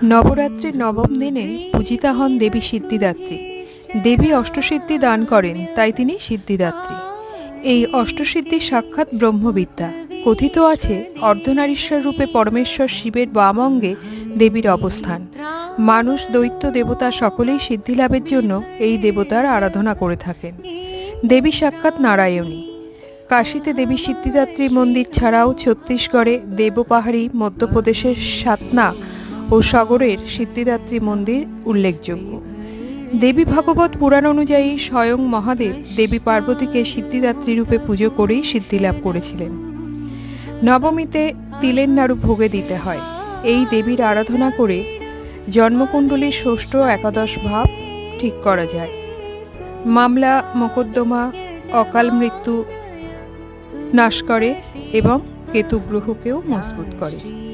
নবরাত্রির নবম দিনে পূজিতা হন দেবী সিদ্ধিদাত্রী। দেবী অষ্টসিদ্ধি দান করেন, তাই তিনি সিদ্ধিদাত্রী। এই অষ্টসিদ্ধির সাক্ষাৎ ব্রহ্মবিদ্যা। কথিত আছে অর্ধনারীশ্বর রূপে পরমেশ্বর শিবের বাম অঙ্গে দেবীর অবস্থান। মানুষ, দৈত্য, দেবতা সকলেই সিদ্ধি লাভের জন্য এই দেবতার আরাধনা করে থাকেন। দেবী সাক্ষাৎ নারায়ণী। কাশীতে দেবী সিদ্ধিদাত্রী মন্দির ছাড়াও ছত্তিশগড়ে দেবপাহাড়ি, মধ্যপ্রদেশের সাতনা ও সাগরের সিদ্ধিদাত্রী মন্দির উল্লেখযোগ্য। দেবী ভাগবত পুরাণ অনুযায়ী স্বয়ং মহাদেব দেবী পার্বতীকে সিদ্ধিদাত্রী রূপে পুজো করেই সিদ্ধিলাভ করেছিলেন। নবমীতে তিলের নাড়ু ভোগে দিতে হয়। এই দেবীর আরাধনা করে জন্মকুণ্ডলীর ষষ্ঠ একাদশ ভাব ঠিক করা যায়। মামলা, মোকদ্দমা, অকাল মৃত্যু নাশ করে এবং কেতু গ্রহকেও মজবুত করে।